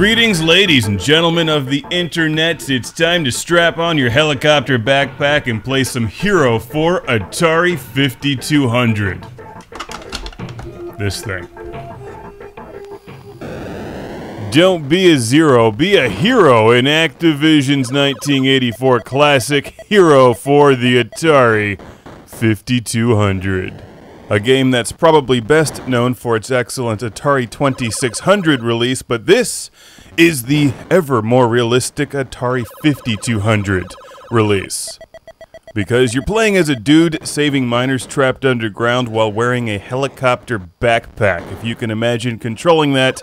Greetings, ladies and gentlemen of the internet. It's time to strap on your helicopter backpack and play some Hero for Atari 5200. This thing. Don't be a zero, be a hero in Activision's 1984 classic Hero for the Atari 5200. A game that's probably best known for its excellent Atari 2600 release, but this is the ever more realistic Atari 5200 release. Because you're playing as a dude saving miners trapped underground while wearing a helicopter backpack. If you can imagine controlling that,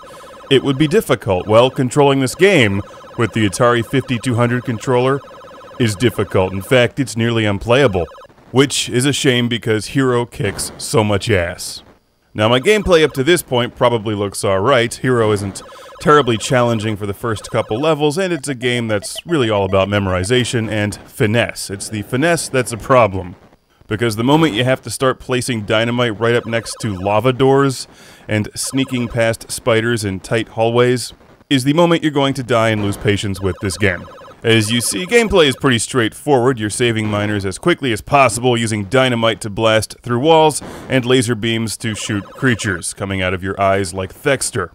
it would be difficult. Well, controlling this game with the Atari 5200 controller is difficult. In fact, it's nearly unplayable. Which is a shame because Hero kicks so much ass. Now, my gameplay up to this point probably looks alright. Hero isn't terribly challenging for the first couple levels, and it's a game that's really all about memorization and finesse. It's the finesse that's a problem. Because the moment you have to start placing dynamite right up next to lava doors and sneaking past spiders in tight hallways is the moment you're going to die and lose patience with this game. As you see, gameplay is pretty straightforward. You're saving miners as quickly as possible using dynamite to blast through walls and laser beams to shoot creatures coming out of your eyes like Thexter.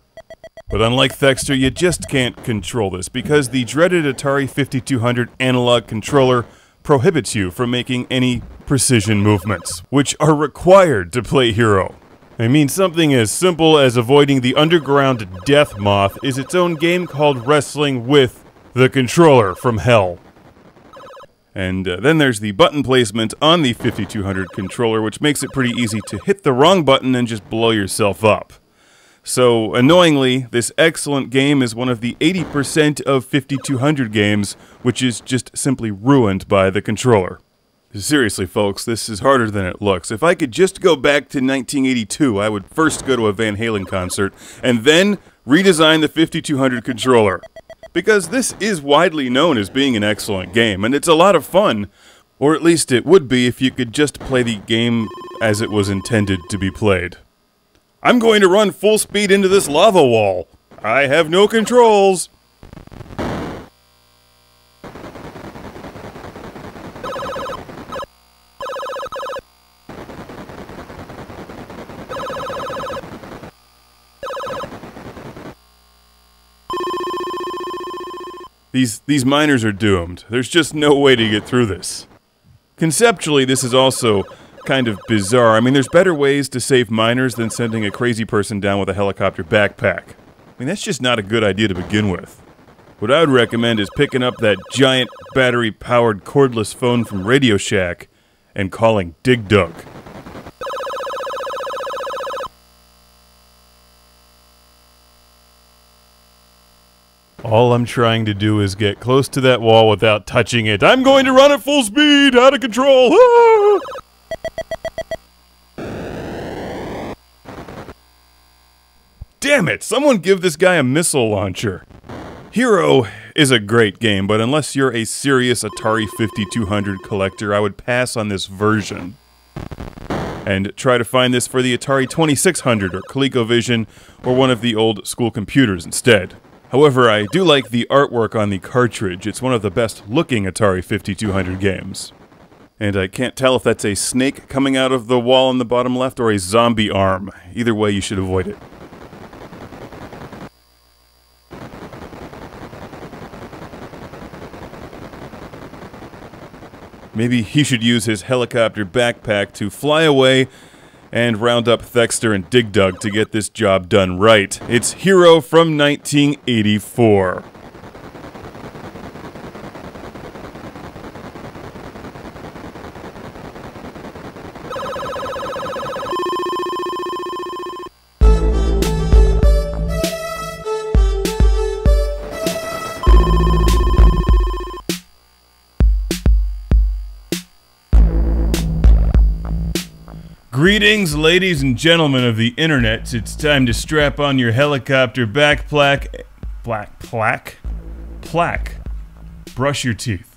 But unlike Thexter, you just can't control this because the dreaded Atari 5200 analog controller prohibits you from making any precision movements, which are required to play Hero. I mean, something as simple as avoiding the underground death moth is its own game called Wrestling with the Controller from Hell. And then there's the button placement on the 5200 controller, which makes it pretty easy to hit the wrong button and just blow yourself up. So, annoyingly, this excellent game is one of the 80% of 5200 games which is just simply ruined by the controller. Seriously, folks, this is harder than it looks. If I could just go back to 1982, I would first go to a Van Halen concert, and then redesign the 5200 controller. Because this is widely known as being an excellent game, and it's a lot of fun. Or at least it would be if you could just play the game as it was intended to be played. I'm going to run full speed into this lava wall. I have no controls. These miners are doomed. There's just no way to get through this. Conceptually, this is also kind of bizarre. I mean, there's better ways to save miners than sending a crazy person down with a helicopter backpack. I mean, that's just not a good idea to begin with. What I would recommend is picking up that giant battery-powered cordless phone from Radio Shack and calling Dig Dug. All I'm trying to do is get close to that wall without touching it. I'm going to run at full speed, out of control. Ah! Damn it, someone give this guy a missile launcher. Hero is a great game, but unless you're a serious Atari 5200 collector, I would pass on this version. And try to find this for the Atari 2600 or ColecoVision or one of the old school computers instead. However, I do like the artwork on the cartridge. It's one of the best looking Atari 5200 games. And I can't tell if that's a snake coming out of the wall on the bottom left or a zombie arm. Either way, you should avoid it. Maybe he should use his helicopter backpack to fly away and round up Thexter and Dig Dug to get this job done right. It's Hero from 1984. Greetings, ladies and gentlemen of the internet. It's time to strap on your helicopter backpack. Plaque. Brush your teeth.